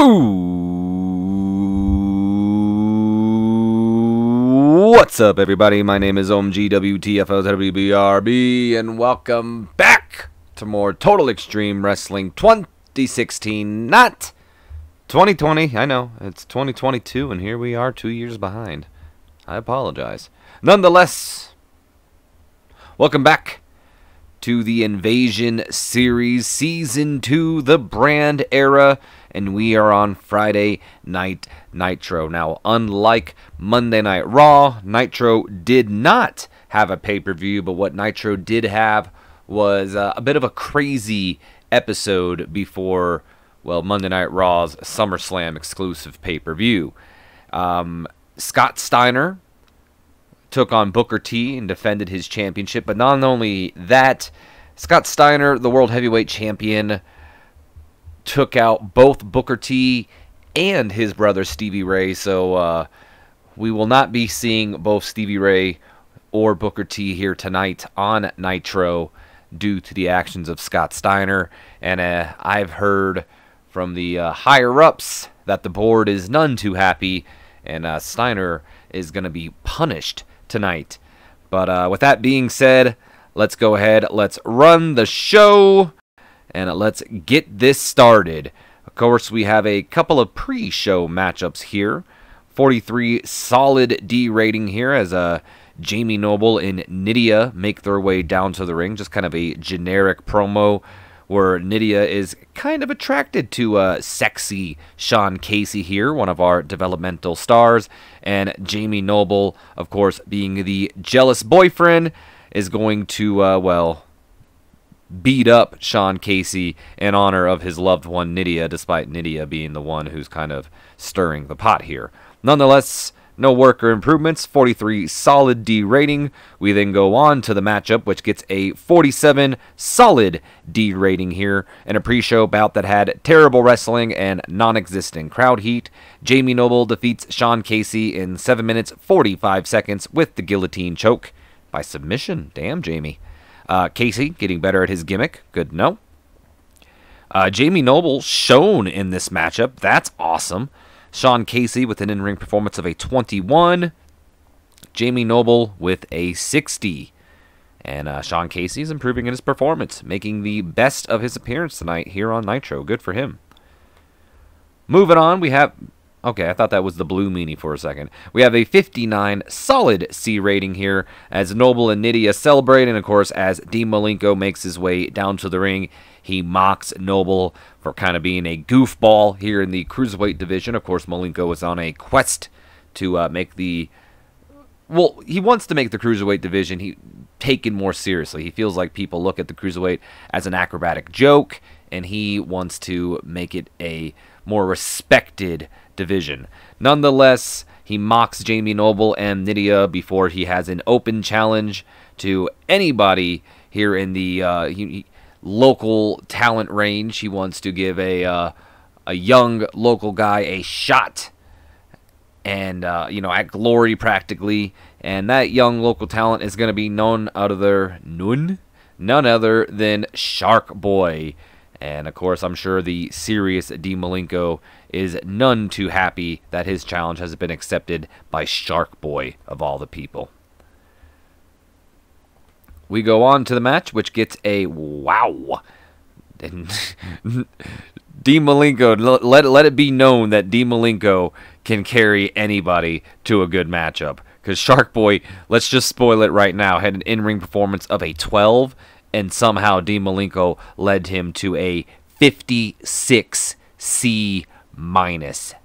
Ooh, what's up, everybody? My name is OMGWTFOWBRB, and welcome back to more Total Extreme Wrestling 2016, not 2020. I know, it's 2022, and here we are 2 years behind. I apologize. Nonetheless, welcome back to the Invasion Series Season 2, the brand era, and we are on Friday Night Nitro. Now, unlike Monday Night Raw, Nitro did not have a pay-per-view, but what Nitro did have was a bit of a crazy episode before, well, Monday Night Raw's SummerSlam exclusive pay-per-view. Scott Steiner took on Booker T and defended his championship, but not only that, Scott Steiner, the World Heavyweight Champion, took out both Booker T and his brother Stevie Ray, so we will not be seeing both Stevie Ray or Booker T here tonight on Nitro due to the actions of Scott Steiner, and I've heard from the higher-ups that the board is none too happy, and Steiner is going to be punished tonight. But with that being said, let's go ahead, let's run the show, and let's get this started. Of course, we have a couple of pre-show matchups here. 43 solid D rating here as Jamie Noble and Nydia make their way down to the ring. Just kind of a generic promo where Nydia is kind of attracted to sexy Sean Casey here, one of our developmental stars. And Jamie Noble, of course, being the jealous boyfriend, is going to, well, beat up Sean Casey in honor of his loved one Nydia, despite Nydia being the one who's kind of stirring the pot here. Nonetheless, no work or improvements, 43 solid D rating. We then go on to the matchup, which gets a 47 solid D rating here, and a pre-show bout that had terrible wrestling and non-existent crowd heat. Jamie Noble defeats Sean Casey in 7 minutes 45 seconds with the guillotine choke by submission. Damn, Jamie. Casey getting better at his gimmick. Good to know. Jamie Noble shown in this matchup. That's awesome. Sean Casey with an in-ring performance of a 21. Jamie Noble with a 60. And Sean Casey is improving in his performance, making the best of his appearance tonight here on Nitro. Good for him. Moving on, we have... Okay, I thought that was the blue meanie for a second. We have a 59 solid C rating here as Noble and Nydia celebrate, and of course, as Dean Malenko makes his way down to the ring, he mocks Noble for kind of being a goofball here in the Cruiserweight division. Of course, Malenko is on a quest to make the... Well, he wants to make the Cruiserweight division taken more seriously. He feels like people look at the Cruiserweight as an acrobatic joke, and he wants to make it a more respected division. Nonetheless, he mocks Jamie Noble and Nydia before he has an open challenge to anybody here in the local talent range. He wants to give a young local guy a shot, and at Glory practically. And that young local talent is going to be none other than Shark Boy. And, of course, I'm sure the serious Dean Malenko is none too happy that his challenge has been accepted by Shark Boy, of all the people. We go on to the match, which gets a wow. Dean Malenko, let it be known that Dean Malenko can carry anybody to a good matchup. Because Shark Boy, let's just spoil it right now, had an in-ring performance of a 12, and somehow Dean Malenko led him to a 56 C-.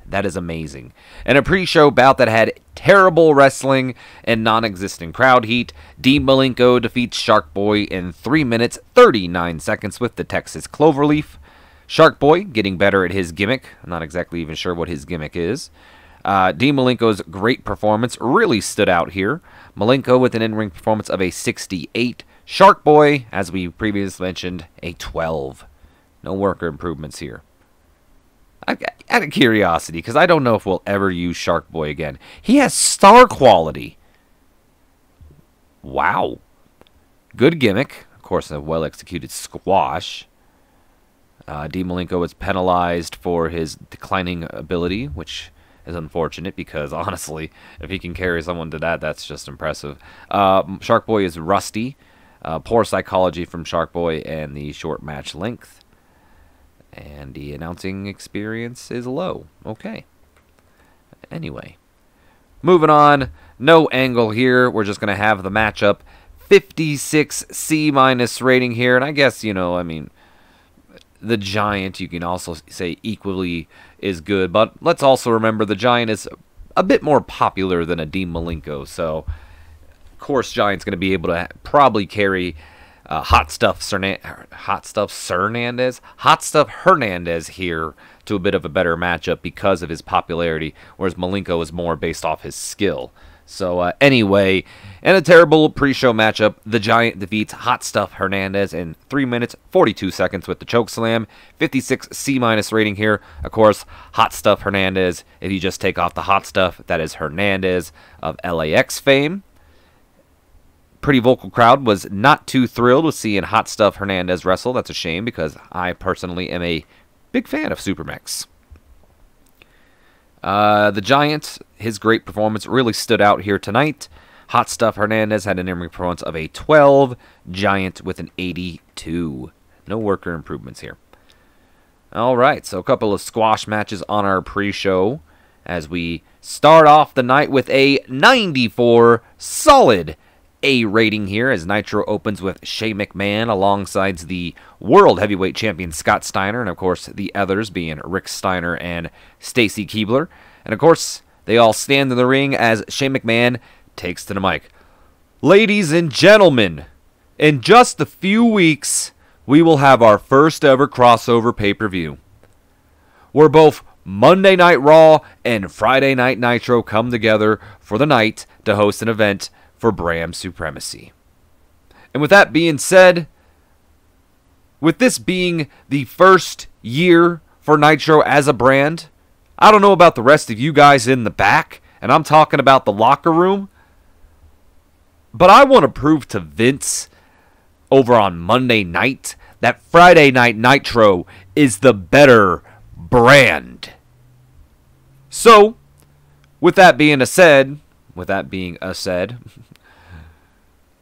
That is amazing. And a pre-show bout that had terrible wrestling and non-existent crowd heat. Dean Malenko defeats Shark Boy in 3 minutes 39 seconds with the Texas Cloverleaf. Shark Boy getting better at his gimmick. I'm not exactly even sure what his gimmick is. Dean Malenko's great performance really stood out here. Malenko with an in-ring performance of a 68. Shark Boy, as we previously mentioned, a 12. No worker improvements here. Out of curiosity, because I don't know if we'll ever use Shark Boy again. He has star quality. Wow. Good gimmick. Of course, a well-executed squash. Dean Malenko was penalized for his declining ability, which is unfortunate because, honestly, if he can carry someone to that, that's just impressive. Shark Boy is rusty. Poor psychology from Shark Boy and the short match length. And the announcing experience is low. Okay. Anyway. Moving on. No angle here. We're just going to have the matchup. 56 C- rating here. And I guess, I mean, the Giant, you can also say equally is good. But let's also remember the Giant is a bit more popular than a Dean Malenko. So, of course, Giant's going to be able to probably carry Hot Stuff Hernandez here to a bit of a better matchup because of his popularity, whereas Malenko is more based off his skill. So anyway, in a terrible pre-show matchup, the Giant defeats Hot Stuff Hernandez in 3 minutes, 42 seconds with the chokeslam. 56 C- rating here. Of course, Hot Stuff Hernandez, if you just take off the Hot Stuff, that is Hernandez of LAX fame. Pretty vocal crowd was not too thrilled with seeing Hot Stuff Hernandez wrestle. That's a shame because I personally am a big fan of Supermex. The Giant, his great performance really stood out here tonight. Hot Stuff Hernandez had an in-ring performance of a 12. Giant with an 82. No worker improvements here. Alright, so a couple of squash matches on our pre-show as we start off the night with a 94 solid A rating here as Nitro opens with Shane McMahon alongside the World Heavyweight Champion Scott Steiner, and of course the others being Rick Steiner and Stacy Keibler. And of course, they all stand in the ring as Shane McMahon takes to the mic. Ladies and gentlemen, in just a few weeks, we will have our first ever crossover pay-per-view, where both Monday Night Raw and Friday Night Nitro come together for the night to host an event for brand supremacy. And with that being said, with this being the first year for Nitro as a brand, I don't know about the rest of you guys in the back, and I'm talking about the locker room, but I want to prove to Vince over on Monday night that Friday Night Nitro is the better brand. So, with that being said,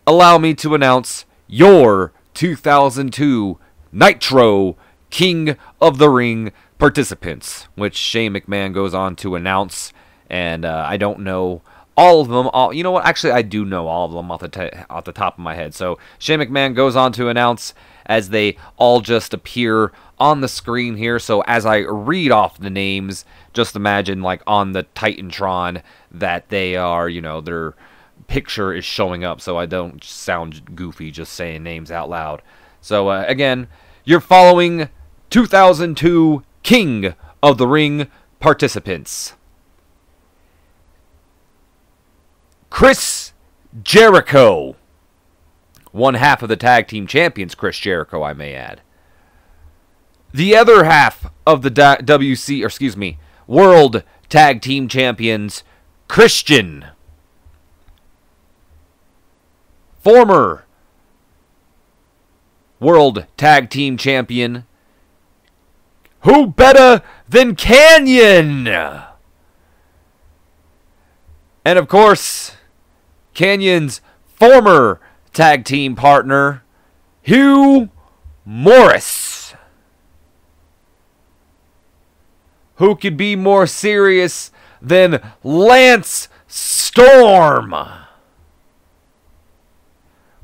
allow me to announce your 2002 Nitro King of the Ring participants, which Shane McMahon goes on to announce, and I don't know all of them. You know what? Actually, I do know all of them off the top of my head. So Shane McMahon goes on to announce as they all just appear on the screen here. So as I read off the names, just imagine like on the Titantron that they are, their picture is showing up, so I don't sound goofy just saying names out loud. So again, you're following 2002 King of the Ring participants. Chris Jericho, one half of the tag team champions, Chris Jericho, I may add. The other half of the World Tag Team Champions, Christian. Former World Tag Team Champion, who better than Canyon? And of course, Canyon's former tag team partner, Hugh Morris. Who could be more serious than Lance Storm?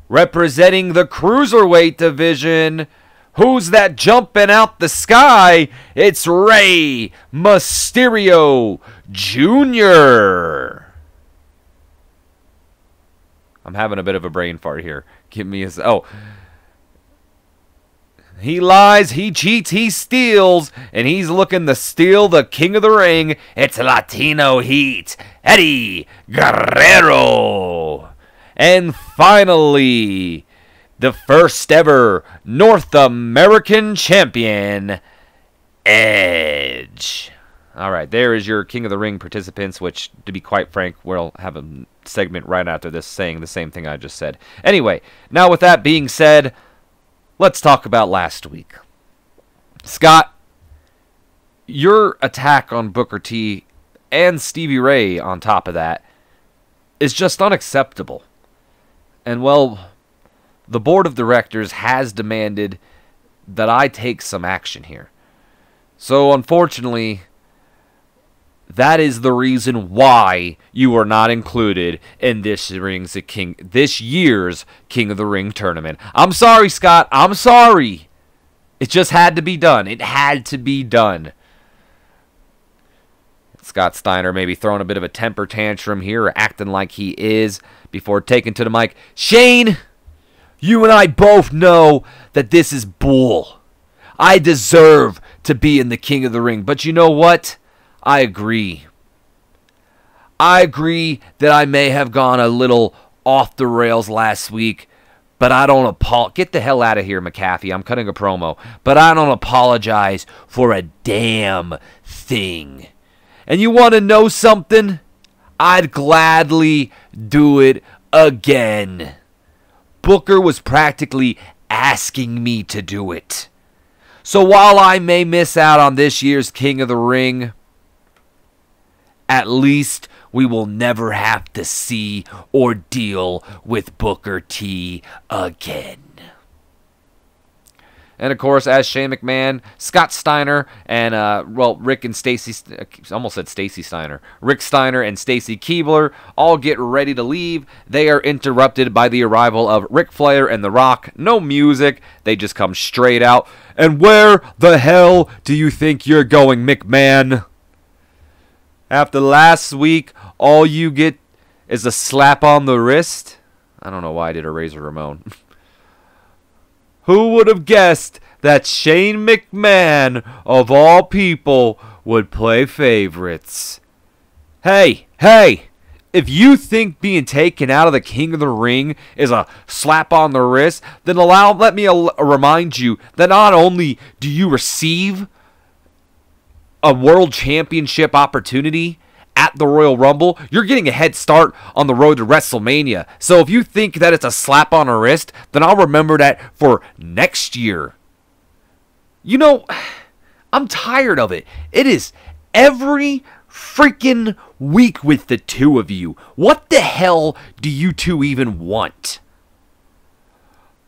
Representing the Cruiserweight division, who's that jumping out the sky? It's Rey Mysterio Jr. I'm having a bit of a brain fart here. Give me a... Oh. He lies, he cheats, he steals, and he's looking to steal the King of the Ring. It's Latino Heat, Eddie Guerrero. And finally, the first ever North American champion, Edge. All right, there is your King of the Ring participants, which, to be quite frank, we'll have a segment right after this saying the same thing I just said. Anyway, now with that being said, let's talk about last week. Scott, your attack on Booker T and Stevie Ray on top of that is just unacceptable. And, well, the board of directors has demanded that I take some action here. So, unfortunately, that is the reason why you are not included in this year's King of the Ring tournament. I'm sorry, Scott. I'm sorry. It just had to be done. It had to be done. Scott Steiner maybe throwing a bit of a temper tantrum here, or acting like he is, before taking to the mic. Shane, you and I both know that this is bull. I deserve to be in the King of the Ring. But you know what? I agree. I agree that I may have gone a little off the rails last week, but I don't apologize. Get the hell out of here, McAfee. I'm cutting a promo. But I don't apologize for a damn thing. And you want to know something? I'd gladly do it again. Booker was practically asking me to do it. So while I may miss out on this year's King of the Ring, at least we will never have to see or deal with Booker T again. And, of course, as Shane McMahon, Scott Steiner, and, Rick and Stacy, almost said Stacy Steiner, Rick Steiner and Stacy Keibler all get ready to leave. They are interrupted by the arrival of Rick Flair and The Rock. No music. They just come straight out. And where the hell do you think you're going, McMahon? After last week, all you get is a slap on the wrist? I don't know why I did a Razor Ramon. Who would have guessed that Shane McMahon, of all people, would play favorites? Hey, if you think being taken out of the King of the Ring is a slap on the wrist, then let me remind you that not only do you receive a world championship opportunity at the Royal Rumble, you're getting a head start on the road to WrestleMania. So if you think that it's a slap on the wrist, then I'll remember that for next year. You know, I'm tired of it. It is every freaking week with the two of you. What the hell do you two even want?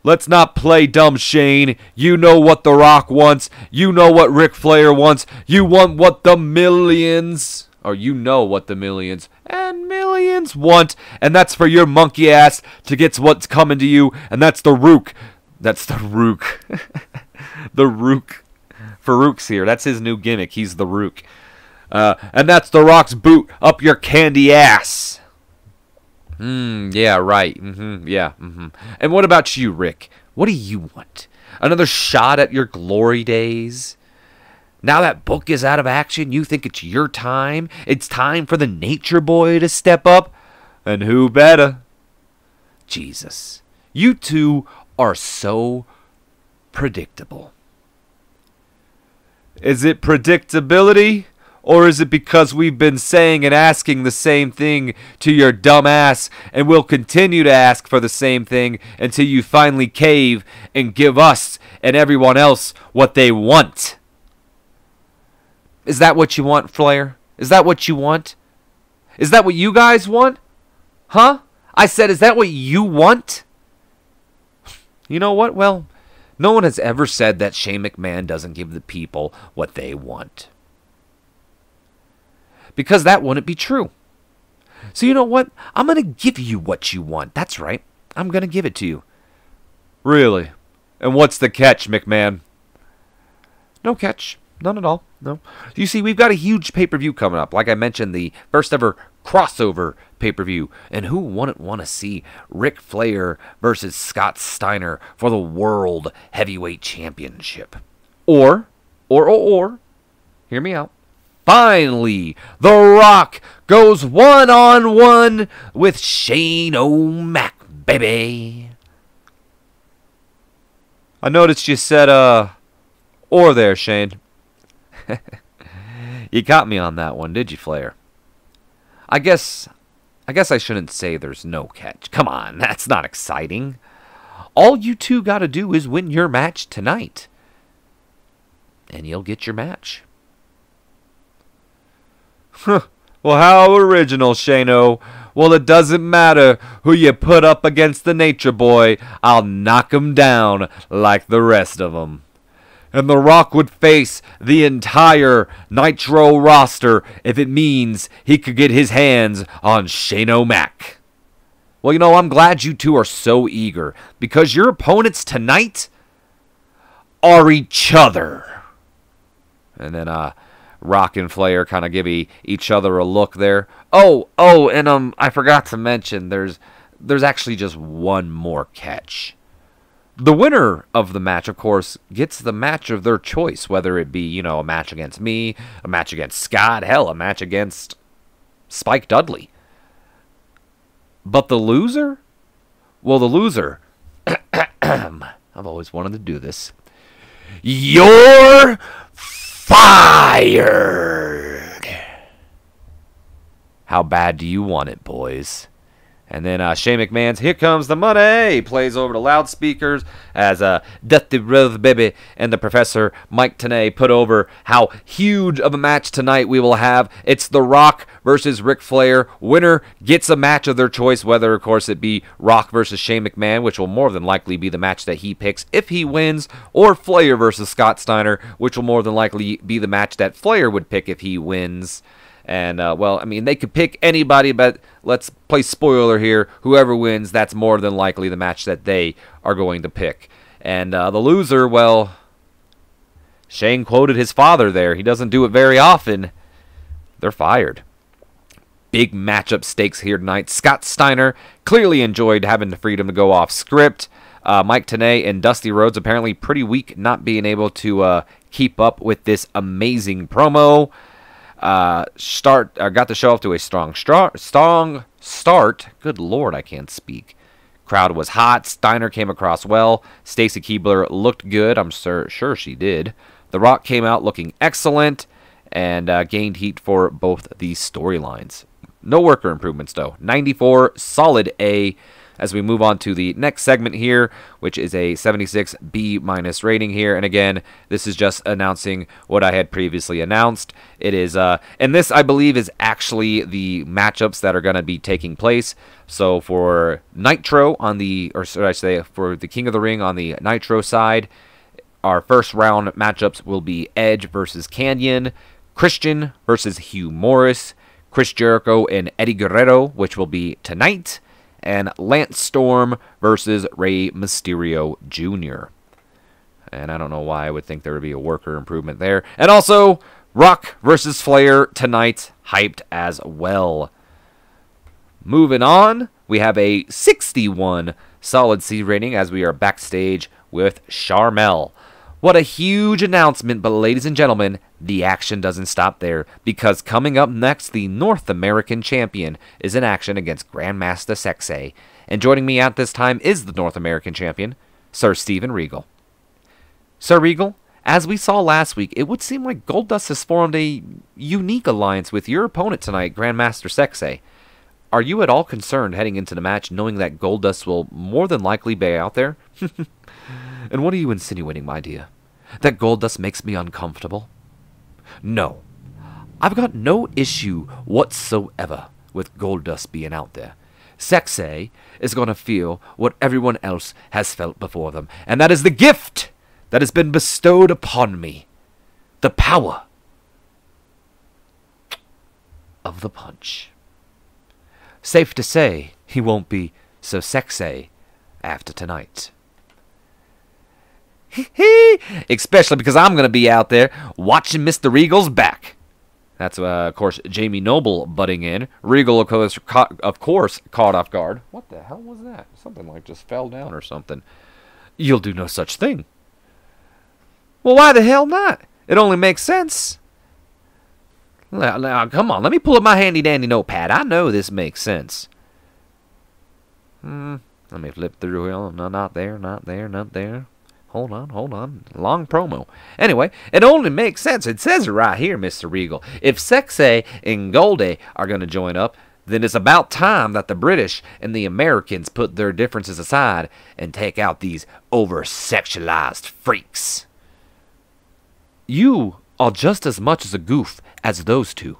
Let's not play dumb, Shane. You know what The Rock wants. You know what Ric Flair wants. You want what the millions... Or you know what the millions and millions want. And that's for your monkey ass to get what's coming to you. And that's the Rook. That's the Rook. The Rook. Farouk's here. That's his new gimmick. He's the Rook. And that's The Rock's boot up your candy ass. Yeah, right. And what about you, Rick? What do you want? Another shot at your glory days? Now that Book is out of action, you think it's your time? It's time for the Nature Boy to step up? And who better? Jesus. You two are so predictable. Is it predictability? Or is it because we've been saying and asking the same thing to your dumb ass, and we'll continue to ask for the same thing until you finally cave and give us and everyone else what they want? Is that what you want, Flair? Is that what you want? Is that what you guys want? Huh? I said, is that what you want? You know what? Well, no one has ever said that Shane McMahon doesn't give the people what they want. Because that wouldn't be true. So you know what? I'm going to give you what you want. That's right. I'm going to give it to you. Really? And what's the catch, McMahon? No catch. None at all. No. You see, we've got a huge pay-per-view coming up. Like I mentioned, the first ever crossover pay-per-view. And who wouldn't want to see Ric Flair versus Scott Steiner for the World Heavyweight Championship? Or, hear me out. Finally, The Rock goes one-on-one with Shane O'Mac, baby. I noticed you said, or there, Shane. You got me on that one, did you, Flair? I guess I shouldn't say there's no catch. Come on, that's not exciting. All you two got to do is win your match tonight. and you'll get your match. Well, how original, Shano. Well, it doesn't matter who you put up against the Nature Boy. I'll knock him down like the rest of them. And The Rock would face the entire Nitro roster if it means he could get his hands on Shane O'Mac. Well, I'm glad you two are so eager, because your opponents tonight are each other. And then Rock and Flair kind of give each other a look there. And I forgot to mention there's actually just one more catch. The winner of the match, of course, gets the match of their choice, whether it be, a match against me, a match against Scott, hell, a match against Spike Dudley. But the loser? Well, the loser, I've always wanted to do this. You're fired! How bad do you want it, boys? And then Shane McMahon's Here Comes the Money plays over the loudspeakers as Dusty Rose Baby and the Professor Mike Tenay put over how huge of a match tonight we will have. It's The Rock versus Ric Flair. Winner gets a match of their choice, whether, of course, it be Rock versus Shane McMahon, which will more than likely be the match that he picks if he wins, or Flair versus Scott Steiner, which will more than likely be the match that Flair would pick if he wins. And, they could pick anybody, but let's play spoiler here. Whoever wins, that's more than likely the match that they are going to pick. And the loser, well, Shane quoted his father there. He doesn't do it very often. They're fired. Big matchup stakes here tonight. Scott Steiner clearly enjoyed having the freedom to go off script. Mike Tenay and Dusty Rhodes apparently pretty weak, not being able to keep up with this amazing promo. Got the show off to a strong start. Good Lord, I can't speak. Crowd was hot. Steiner came across well. Stacy Keibler looked good. I'm sure she did. The Rock came out looking excellent and gained heat for both these storylines. No worker improvements, though. 94, solid A. As we move on to the next segment here, which is a 76 B- rating here. And again, this is just announcing what I had previously announced. It is, and this I believe is actually the matchups that are going to be taking place. So for Nitro on the, or should I say, for the King of the Ring on the Nitro side, our first round matchups will be Edge versus Kanyon, Christian versus Hugh Morris, Chris Jericho and Eddie Guerrero, which will be tonight, and Lance Storm versus Rey Mysterio Jr. And I don't know why I would think there would be a worker improvement there. And also, Rock versus Flair tonight, hyped as well. Moving on, we have a 61 solid C rating as we are backstage with Sharmell. What a huge announcement, but ladies and gentlemen, the action doesn't stop there, because coming up next, the North American Champion is in action against Grandmaster Sexay. And joining me at this time is the North American Champion, Sir Steven Regal. Sir Regal, as we saw last week, it would seem like Goldust has formed a unique alliance with your opponent tonight, Grandmaster Sexay. Are you at all concerned heading into the match, knowing that Goldust will more than likely be out there? And what are you insinuating, my dear? That Goldust makes me uncomfortable? No. I've got no issue whatsoever with Goldust being out there. Sexay is going to feel what everyone else has felt before them, and that is the gift that has been bestowed upon me. The power of the punch. Safe to say, he won't be so sexy after tonight. Especially because I'm going to be out there watching Mr. Regal's back. That's, of course, Jamie Noble butting in. Regal, of course, caught off guard. What the hell was that? Something like just fell down or something. You'll do no such thing. Well, why the hell not? It only makes sense. Now, come on, let me pull up my handy-dandy notepad. I know this makes sense. Let me flip through here. No, not there, not there, not there. Hold on. Long promo. Anyway, it only makes sense. It says it right here, Mr. Regal. If Sexay and Goldie are going to join up, then it's about time that the British and the Americans put their differences aside and take out these over-sexualized freaks. You are just as much as a goof as those two.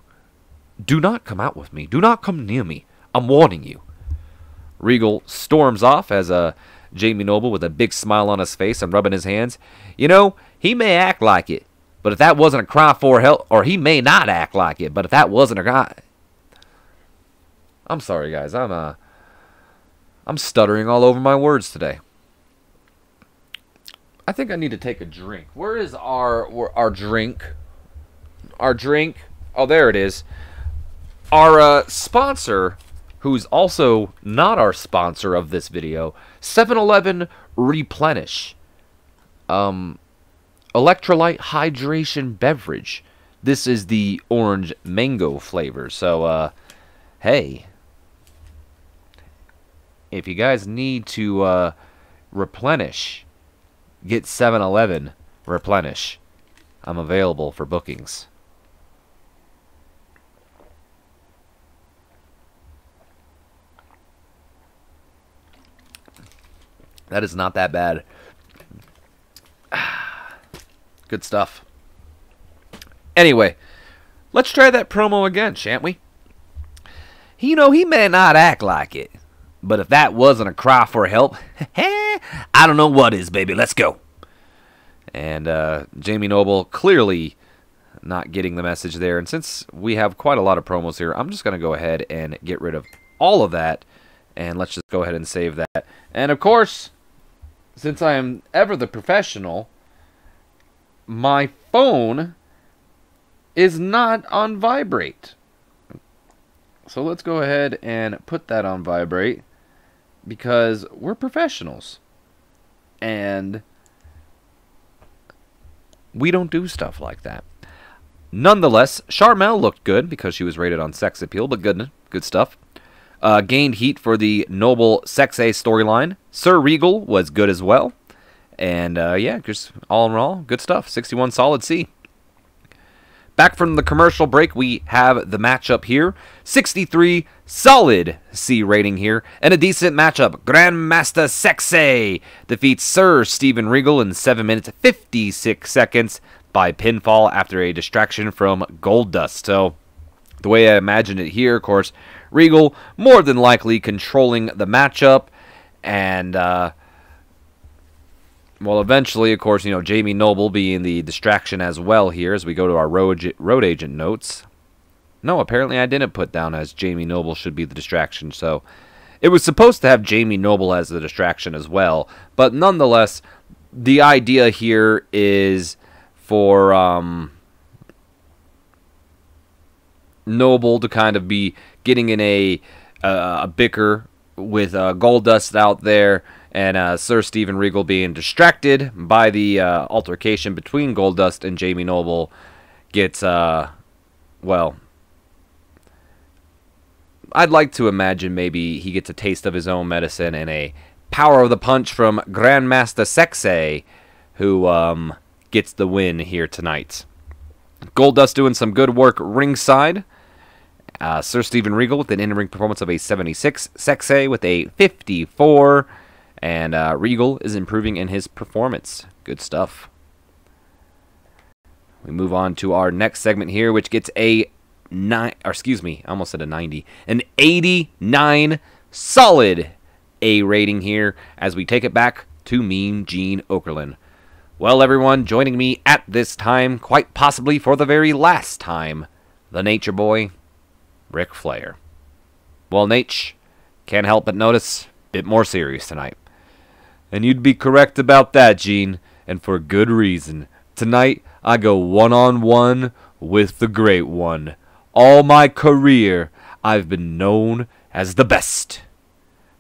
Do not come out with me. Do not come near me. I'm warning you. Regal storms off as Jamie Noble, with a big smile on his face and rubbing his hands. You know, he may act like it, but if that wasn't a cry for help, or he may not act like it, but if that wasn't a cry... I'm sorry, guys. I'm stuttering all over my words today. I think I need to take a drink. Where is our drink? Our drink. Oh, there it is. Our sponsor, who's also not our sponsor of this video, 7-Eleven Replenish. Electrolyte hydration beverage. This is the orange mango flavor. So, hey, if you guys need to replenish, get 7-Eleven Replenish. I'm available for bookings. That is not that bad. Good stuff. Anyway, let's try that promo again, shan't we? You know, he may not act like it, but if that wasn't a cry for help, I don't know what is, baby. Let's go. And Jamie Noble clearly not getting the message there. And since we have quite a lot of promos here, I'm just going to go ahead and get rid of all of that. And let's just go ahead and save that. And of course, since I am ever the professional, my phone is not on vibrate. So let's go ahead and put that on vibrate, because we're professionals. And we don't do stuff like that. Nonetheless, Charmel looked good because she was rated on sex appeal, but good stuff. Gained heat for the Noble Sex A storyline. Sir Regal was good as well. And yeah, just all in all, good stuff. 61 solid C. Back from the commercial break, we have the matchup here. 63 solid C rating here. And a decent matchup. Grandmaster Sexay defeats Sir Steven Regal in 7 minutes 56 seconds by pinfall after a distraction from Goldust. So, the way I imagined it here, of course, Regal more than likely controlling the matchup. And, well, eventually, of course, you know, Jamie Noble being the distraction as well here as we go to our road agent notes. No, apparently I didn't put down as Jamie Noble should be the distraction. So, it was supposed to have Jamie Noble as the distraction as well. But nonetheless, the idea here is for Noble to kind of be getting in a bicker with Goldust out there, and Sir Steven Regal being distracted by the altercation between Goldust and Jamie Noble gets, well, I'd like to imagine maybe he gets a taste of his own medicine and a power of the punch from Grandmaster Sexay, who gets the win here tonight. Goldust doing some good work ringside. Sir Steven Regal with an in-ring performance of a 76. Sexay with a 54. And Regal is improving in his performance. Good stuff. We move on to our next segment here, which gets a 90 an 89 solid A rating here as we take it back to Mean Gene Okerlund. Well, everyone, joining me at this time, quite possibly for the very last time, the Nature Boy, Rick Flair. Well, Nate, can't help but notice, a bit more serious tonight. And you'd be correct about that, Gene, and for good reason. Tonight, I go one-on-one with the Great One. All my career, I've been known as the best.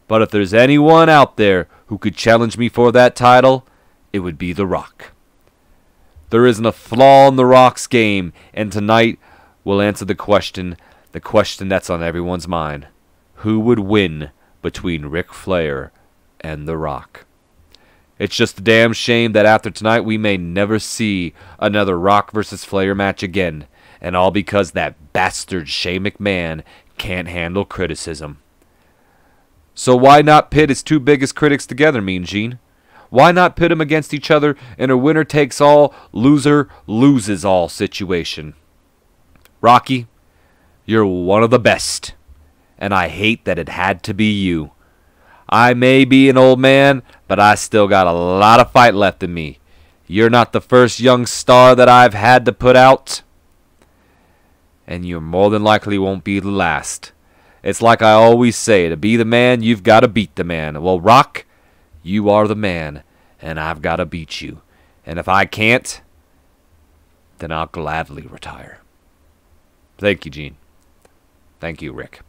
But if there's anyone out there who could challenge me for that title, it would be The Rock. There isn't a flaw in The Rock's game, and tonight we'll answer the question that's on everyone's mind. Who would win between Ric Flair and The Rock? It's just a damn shame that after tonight we may never see another Rock versus Flair match again, and all because that bastard Shane McMahon can't handle criticism. So why not pit his two biggest critics together, Mean Gene? Why not pit them against each other in a winner-takes-all, loser-loses-all situation? Rocky, you're one of the best, and I hate that it had to be you. I may be an old man, but I still got a lot of fight left in me. You're not the first young star that I've had to put out, and you more than likely won't be the last. It's like I always say, to be the man, you've got to beat the man. Well, Rock, you are the man, and I've got to beat you. And if I can't, then I'll gladly retire. Thank you, Gene. Thank you, Rick.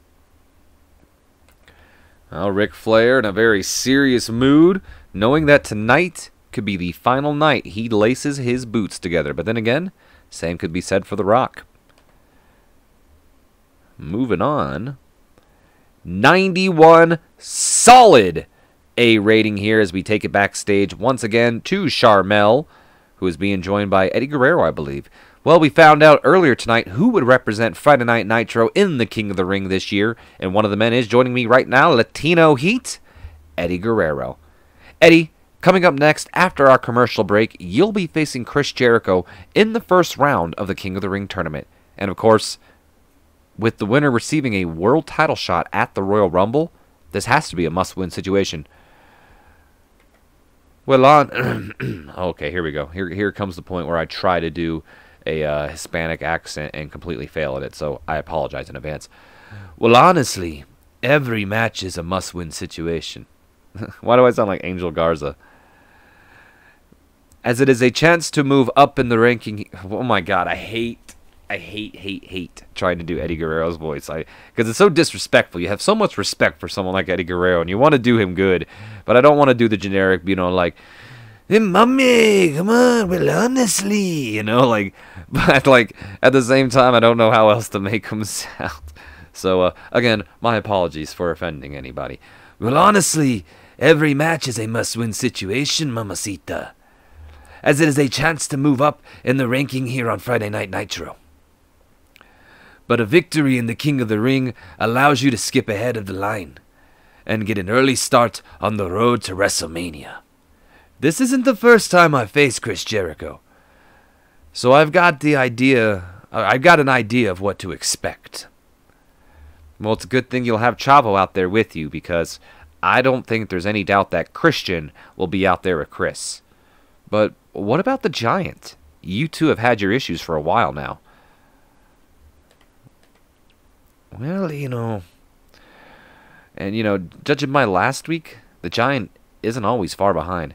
Well, Rick Flair in a very serious mood, knowing that tonight could be the final night he laces his boots together. But then again, same could be said for The Rock. Moving on. 91 solid A rating here as we take it backstage once again to Charmel, who is being joined by Eddie Guerrero, I believe. Well, we found out earlier tonight who would represent Friday Night Nitro in the King of the Ring this year, and one of the men is joining me right now, Latino Heat, Eddie Guerrero. Eddie, coming up next after our commercial break, you'll be facing Chris Jericho in the first round of the King of the Ring tournament. And of course, with the winner receiving a world title shot at the Royal Rumble, this has to be a must-win situation. Well, okay, here we go. Here comes the point where I try to do a Hispanic accent and completely fail at it, so I apologize in advance. Well, honestly, every match is a must-win situation. Why do I sound like Angel Garza? As it is a chance to move up in the ranking. Oh my God, I hate trying to do Eddie Guerrero's voice. Because it's so disrespectful. You have so much respect for someone like Eddie Guerrero, and you want to do him good, but I don't want to do the generic, like, hey, mommy, come on, well, honestly, but at the same time, I don't know how else to make him sound. So, again, my apologies for offending anybody. Well, honestly, every match is a must-win situation, mamacita, as it is a chance to move up in the ranking here on Friday Night Nitro. But a victory in the King of the Ring allows you to skip ahead of the line and get an early start on the road to WrestleMania. This isn't the first time I've faced Chris Jericho, so I've got an idea of what to expect. Well, it's a good thing you'll have Chavo out there with you, because I don't think there's any doubt that Christian will be out there with Chris. But what about the Giant? You two have had your issues for a while now. Well, judging by last week, the Giant isn't always far behind.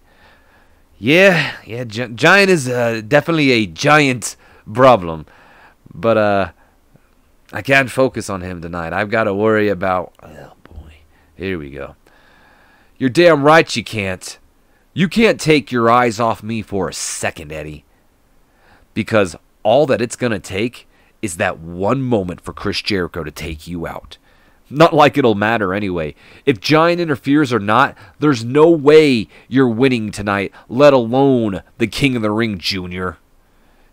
Yeah, Giant is definitely a giant problem. But I can't focus on him tonight. I've got to worry about... Oh, boy. Here we go. You're damn right you can't. You can't take your eyes off me for a second, Eddie. Because all that it's going to take is that one moment for Chris Jericho to take you out. Not like it'll matter anyway. If Giant interferes or not, there's no way you're winning tonight, let alone the King of the Ring, Jr.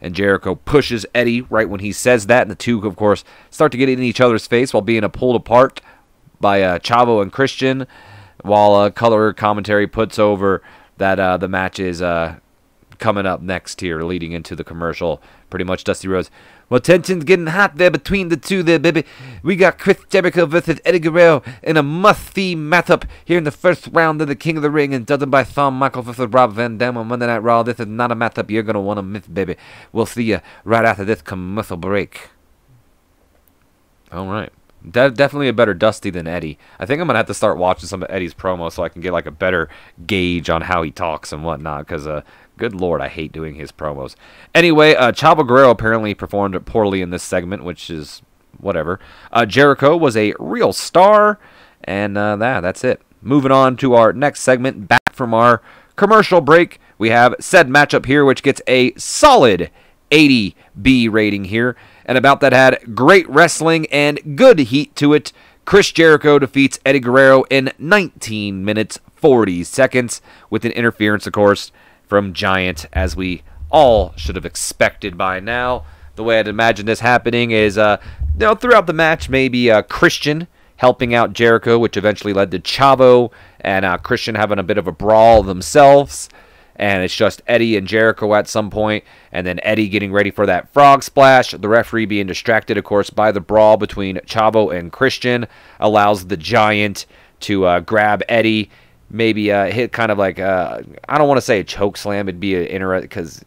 And Jericho pushes Eddie right when he says that, and the two, of course, start to get in each other's face while being pulled apart by Chavo and Christian, while color commentary puts over that the match is coming up next here, leading into the commercial. Pretty much Dusty Rhodes. Well, tension's getting hot there between the two there, baby. We got Chris Jericho versus Eddie Guerrero in a must-see matchup here in the first round of the King of the Ring, and judging by Shawn Michaels versus Rob Van Dam on Monday Night Raw, this is not a matchup you're going to want to miss, baby. We'll see you right after this commercial break. All right. Definitely a better Dusty than Eddie. I think I'm going to have to start watching some of Eddie's promos so I can get a better gauge on how he talks and whatnot, because good Lord, I hate doing his promos. Anyway, Chavo Guerrero apparently performed poorly in this segment, which is whatever. Jericho was a real star, and that's it. Moving on to our next segment, back from our commercial break, we have said matchup here, which gets a solid 80 B rating here. And about that had great wrestling and good heat to it. Chris Jericho defeats Eddie Guerrero in 19 minutes, 40 seconds, with an interference, of course, from Giant, as we all should have expected by now. The way I'd imagine this happening is, throughout the match, maybe Christian helping out Jericho, which eventually led to Chavo and Christian having a bit of a brawl themselves. And it's just Eddie and Jericho at some point, and then Eddie getting ready for that frog splash. The referee being distracted, of course, by the brawl between Chavo and Christian allows the Giant to grab Eddie, maybe hit kind of like, I don't want to say a choke slam. It'd be an interesting, because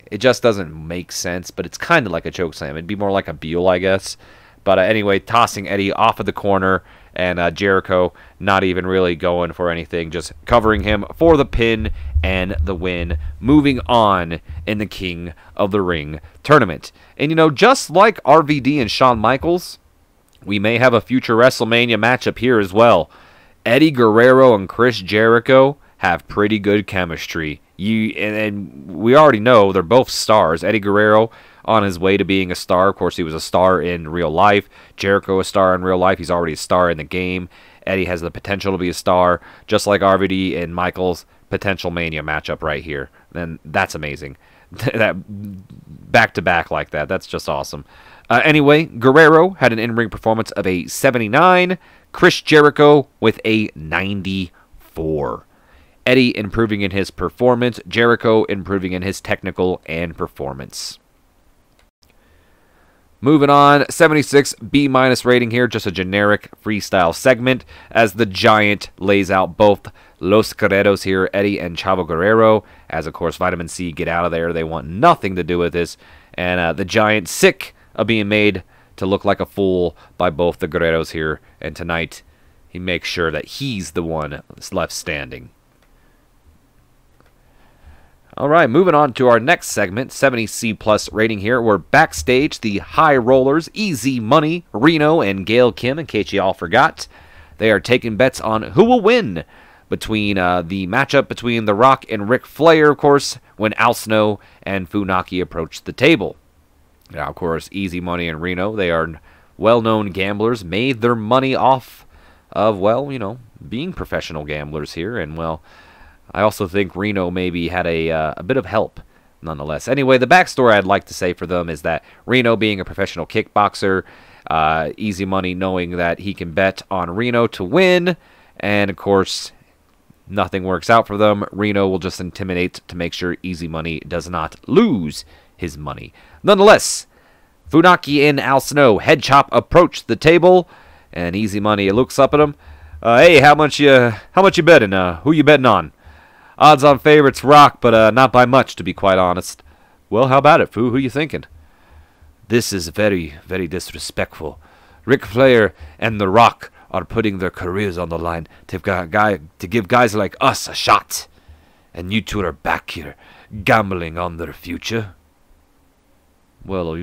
it just doesn't make sense, but it's kind of like a choke slam. It'd be more like a Beal, I guess. But anyway, tossing Eddie off of the corner, and Jericho not even really going for anything, just covering him for the pin and the win. Moving on in the King of the Ring tournament. And, you know, just like RVD and Shawn Michaels, we may have a future WrestleMania matchup here as well. Eddie Guerrero and Chris Jericho have pretty good chemistry. And we already know they're both stars. Eddie Guerrero on his way to being a star. Of course, he was a star in real life. Jericho a star in real life. He's already a star in the game. Eddie has the potential to be a star, just like RVD and Michaels. Potential Mania matchup right here. And that's amazing. That back-to-back like that. That's just awesome. Anyway, Guerrero had an in-ring performance of a 79. Chris Jericho with a 94. Eddie improving in his performance. Jericho improving in his technical and performance. Moving on, 76 B- rating here, just a generic freestyle segment as the Giant lays out both Los Guerreros here, Eddie and Chavo Guerrero, as of course Vitamin C get out of there. They want nothing to do with this, and the Giant sick of being made to look like a fool by both the Guerreros here, and tonight he makes sure that he's the one left standing. Alright, moving on to our next segment, 70 C+ rating here. We're backstage, the High Rollers, Easy Money, Reno, and Gail Kim, in case you all forgot. They are taking bets on who will win between the matchup between The Rock and Rick Flair, of course, when Al Snow and Funaki approach the table. Now, of course, Easy Money and Reno, they are well-known gamblers, made their money off of, well, you know, being professional gamblers here, and, well, I also think Reno maybe had a bit of help, nonetheless. Anyway, the backstory I'd like to say for them is that Reno being a professional kickboxer, Easy Money knowing that he can bet on Reno to win, and of course, nothing works out for them. Reno will just intimidate to make sure Easy Money does not lose his money. Nonetheless, Funaki and Al Snow head chop approach the table, and Easy Money looks up at him. Hey, how much you betting? Who you betting on? Odds on favorites Rock, but not by much, to be quite honest. Well, how about it, Fu? Who you thinking? This is very, very disrespectful. Ric Flair and The Rock are putting their careers on the line to give guys like us a shot. And you two are back here, gambling on their future. Well,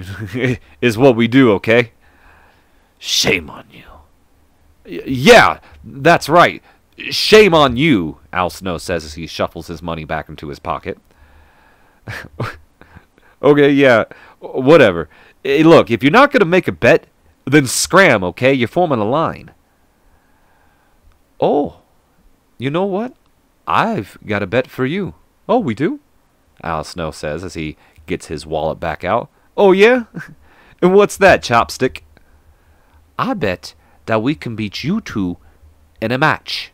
is what we do, okay? Shame on you. Yeah, that's right. Shame on you, Al Snow says as he shuffles his money back into his pocket. Okay, yeah, whatever. Hey, look, if you're not going to make a bet, then scram, okay? You're forming a line. Oh, you know what? I've got a bet for you. Oh, we do? Al Snow says as he gets his wallet back out. Oh, yeah? And what's that, Chopstick? I bet that we can beat you two in a match.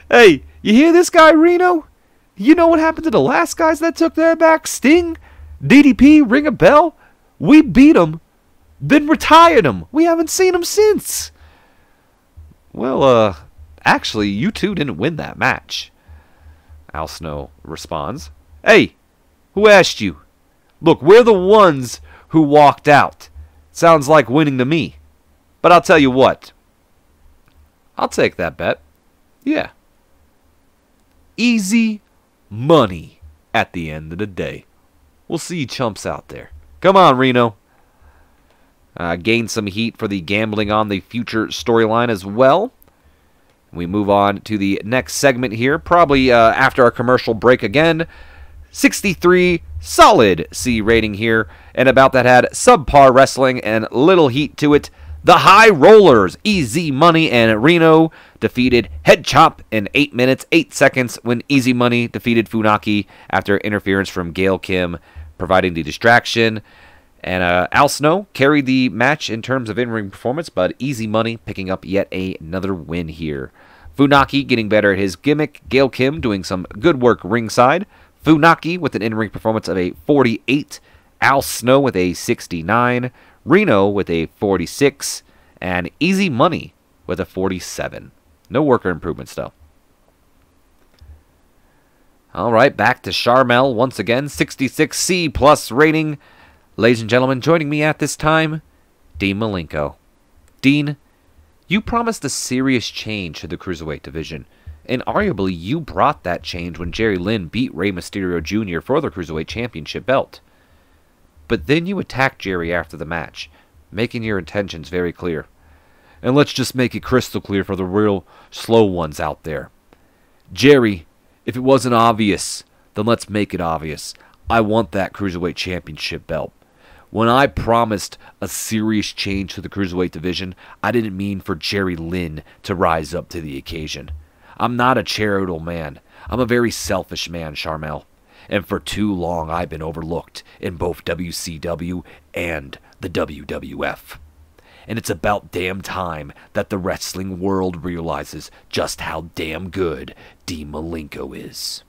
Hey, you hear this guy, Reno? You know what happened to the last guys that took their back? Sting? DDP? Ring a bell? We beat them, then retired them. We haven't seen them since. Well, actually, you two didn't win that match. Al Snow responds. Hey, who asked you? Look, we're the ones who walked out. Sounds like winning to me. But I'll tell you what. I'll take that bet. Yeah. Easy money at the end of the day. We'll see you chumps out there. Come on, Reno. Gain some heat for the gambling on the future storyline as well. We move on to the next segment here. Probably after our commercial break again. 63 solid C rating here. And about that had subpar wrestling and little heat to it. The High Rollers, Easy Money and Reno, defeated Head Chop in 8 minutes, 8 seconds when Easy Money defeated Funaki after interference from Gail Kim, providing the distraction. And Al Snow carried the match in terms of in-ring performance, but Easy Money picking up yet another win here. Funaki getting better at his gimmick. Gail Kim doing some good work ringside. Funaki with an in-ring performance of a 48. Al Snow with a 69. Reno with a 46. And Easy Money with a 47. No worker improvements, though. All right, back to Sharmell once again. 66C plus rating. Ladies and gentlemen, joining me at this time, Dean Malenko. Dean, you promised a serious change to the Cruiserweight division, and arguably you brought that change when Jerry Lynn beat Rey Mysterio Jr. for the Cruiserweight Championship belt. But then you attacked Jerry after the match, making your intentions very clear. And let's just make it crystal clear for the real slow ones out there. Jerry, if it wasn't obvious, then let's make it obvious. I want that Cruiserweight Championship belt. When I promised a serious change to the Cruiserweight division, I didn't mean for Jerry Lynn to rise up to the occasion. I'm not a charitable man. I'm a very selfish man, Sharmell. And for too long I've been overlooked in both WCW and the WWF. And it's about damn time that the wrestling world realizes just how damn good Dean Malenko is.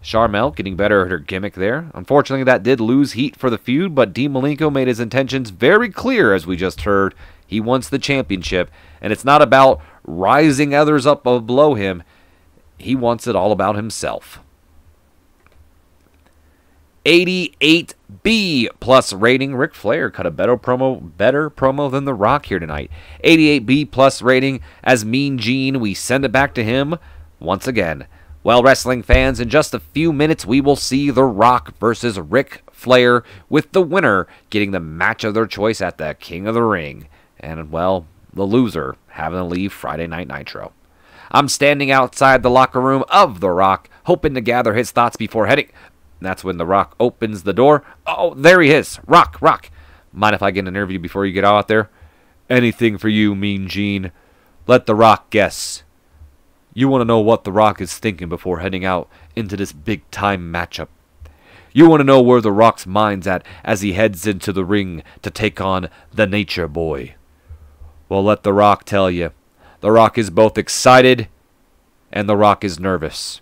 Sharmell getting better at her gimmick there. Unfortunately, that did lose heat for the feud, but Dean Malenko made his intentions very clear, as we just heard. He wants the championship, and it's not about rising others up below him. He wants it all about himself. 88B plus rating. Ric Flair cut a better promo than The Rock here tonight. 88B plus rating as Mean Gene. We send it back to him once again. Well, wrestling fans, in just a few minutes, we will see The Rock versus Ric Flair, with the winner getting the match of their choice at the King of the Ring. And, well, the loser having to leave Friday Night Nitro. I'm standing outside the locker room of The Rock, hoping to gather his thoughts before heading. That's when The Rock opens the door. Oh, there he is. Rock. Mind if I get an interview before you get out there? Anything for you, Mean Gene. Let The Rock guess. You want to know what The Rock is thinking before heading out into this big-time matchup. You want to know where The Rock's mind's at as he heads into the ring to take on the Nature Boy. Well, let The Rock tell you. The Rock is both excited and The Rock is nervous.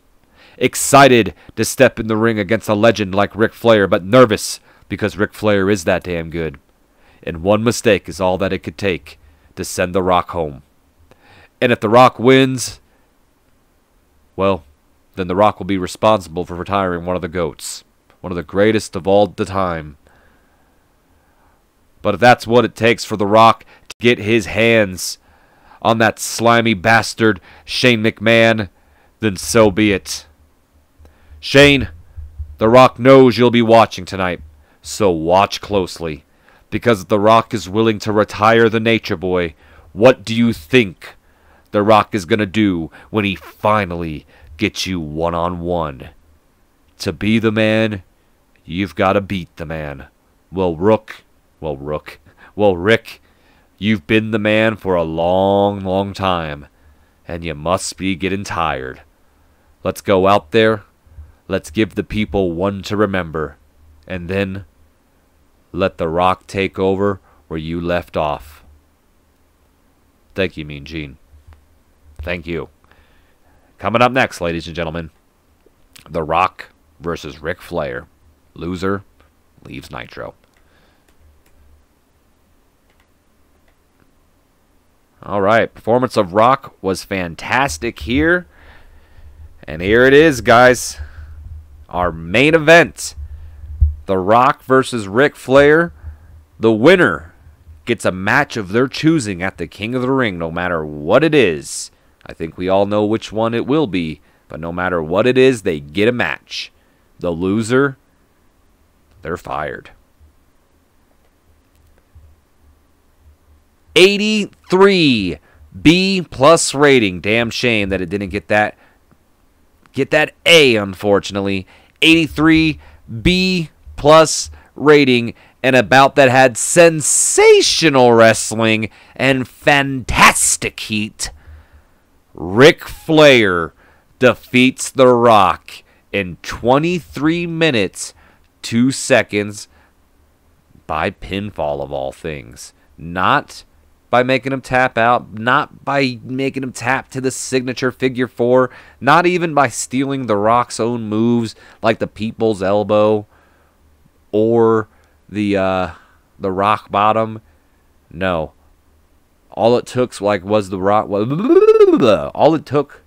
Excited to step in the ring against a legend like Ric Flair, but nervous because Ric Flair is that damn good. And one mistake is all that it could take to send The Rock home. And if The Rock wins, well, then The Rock will be responsible for retiring one of the GOATs. One of the greatest of all the time. But if that's what it takes for The Rock to get his hands on that slimy bastard Shane McMahon, then so be it. Shane, The Rock knows you'll be watching tonight, so watch closely. Because if The Rock is willing to retire the Nature Boy, what do you think The Rock is going to do when he finally gets you one-on-one? To be the man, you've got to beat the man. Well, Rick, you've been the man for a long, long time, and you must be getting tired. Let's go out there, let's give the people one to remember, and then let The Rock take over where you left off. Thank you, Mean Gene. Thank you. Coming up next, ladies and gentlemen, The Rock versus Ric Flair. Loser leaves Nitro. All right, performance of Rock was fantastic here. And here it is, guys. Our main event. The Rock versus Ric Flair. The winner gets a match of their choosing at the King of the Ring, no matter what it is. I think we all know which one it will be, but no matter what it is, they get a match. The loser, they're fired. 83 B plus rating. Damn shame that it didn't get that A, unfortunately. 83 B plus rating, and a bout that had sensational wrestling and fantastic heat. Ric Flair defeats The Rock in 23 minutes, 2 seconds, by pinfall of all things. Not by making him tap out, not by making him tap to the signature figure 4, not even by stealing The Rock's own moves like the People's Elbow or the Rock Bottom. No. All it took was The Rock. All it took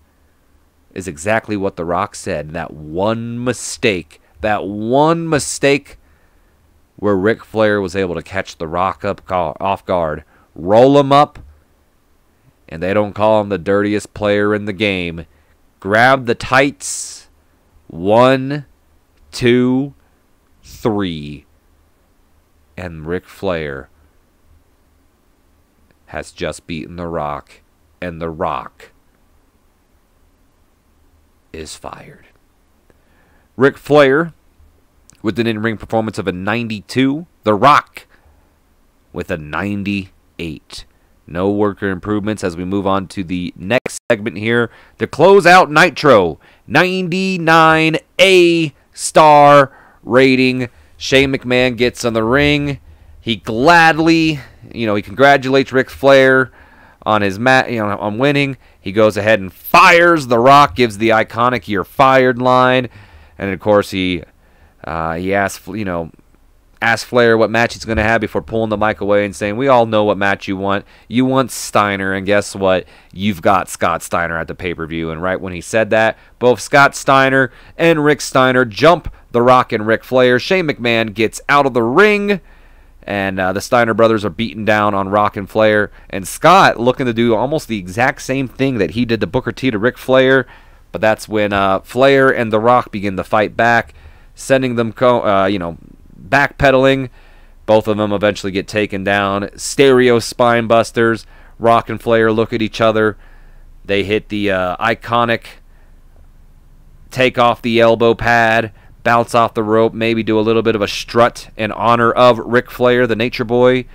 is exactly what The Rock said. That one mistake. That one mistake where Ric Flair was able to catch The Rock off guard, roll him up, and they don't call him the dirtiest player in the game. Grab the tights. 1, 2, 3. And Ric Flair has just beaten The Rock, and The Rock is fired. Ric Flair with an in-ring performance of a 92. The Rock with a 98. No worker improvements as we move on to the next segment here to close out Nitro. 99 A-star rating. Shane McMahon gets on the ring. He gladly, he congratulates Ric Flair on his on winning. He goes ahead and fires The Rock, gives the iconic "You're fired" line, and of course he asks Flair what match he's going to have before pulling the mic away and saying, "We all know what match you want. You want Steiner, and guess what? You've got Scott Steiner at the pay-per-view." And right when he said that, both Scott Steiner and Rick Steiner jump The Rock and Ric Flair. Shane McMahon gets out of the ring, and the Steiner brothers are beating down on Rock and Flair. And Scott looking to do almost the exact same thing that he did to Booker T to Ric Flair. But that's when Flair and The Rock begin to fight back, sending them, backpedaling. Both of them eventually get taken down. Stereo spine busters. Rock and Flair look at each other. They hit the iconic take off the elbow pad, bounce off the rope, maybe do a little bit of a strut in honor of Ric Flair, the Nature Boy.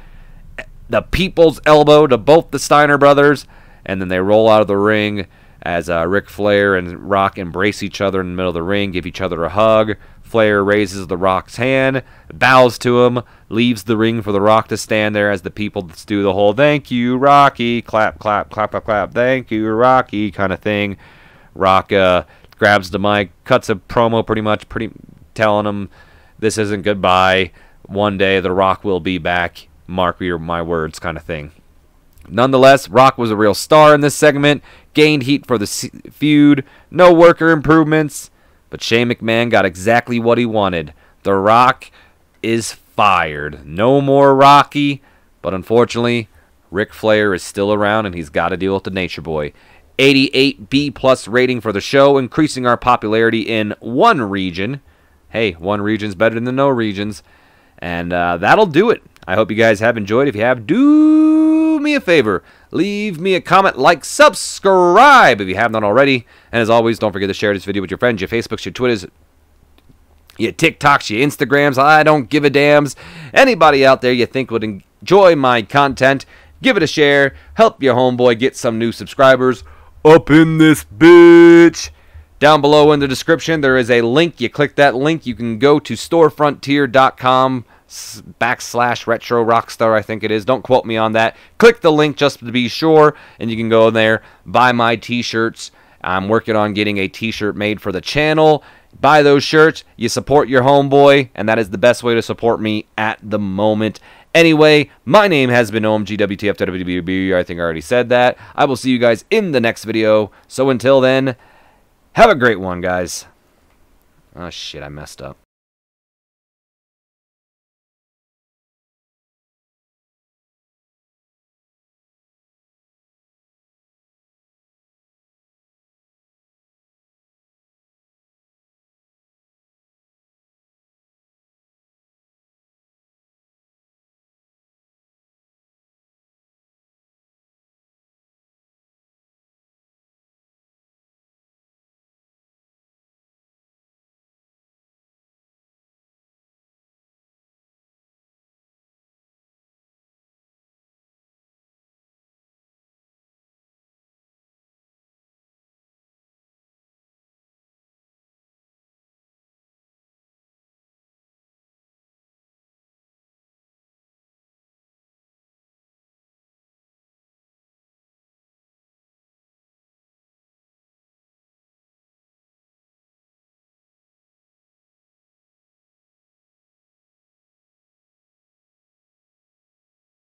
The People's Elbow to both the Steiner brothers, and then they roll out of the ring as Ric Flair and Rock embrace each other in the middle of the ring, give each other a hug. Flair raises The Rock's hand, bows to him, leaves the ring for The Rock to stand there as the people do the whole "thank you, Rocky," clap, clap, clap, clap, clap, "thank you, Rocky" kind of thing. Rock grabs the mic, cuts a promo pretty telling him this isn't goodbye. One day The Rock will be back. Mark my words kind of thing. Nonetheless, Rock was a real star in this segment. Gained heat for the feud. No worker improvements. But Shane McMahon got exactly what he wanted. The Rock is fired. No more Rocky. But unfortunately, Ric Flair is still around and he's got to deal with the Nature Boy. 88 B+ rating for the show, increasing our popularity in one region. Hey, one region's better than no regions. And that'll do it. I hope you guys have enjoyed. If you have, do me a favor. Leave me a comment, like, subscribe if you have not already. And as always, don't forget to share this video with your friends, your Facebooks, your Twitters, your TikToks, your Instagrams. I don't give a dams. Anybody out there you think would enjoy my content, give it a share. Help your homeboy get some new subscribers up in this bitch. Down below in the description, there is a link. You click that link, you can go to storefrontier.com/retro rockstar, I think it is. Don't quote me on that. Click the link just to be sure, and you can go there, buy my t-shirts. I'm working on getting a t-shirt made for the channel. Buy those shirts, you support your homeboy, and that is the best way to support me at the moment. Anyway, my name has been OMGWTF. I think I already said that. I will see you guys in the next video. So until then, have a great one, guys. Oh, shit, I messed up.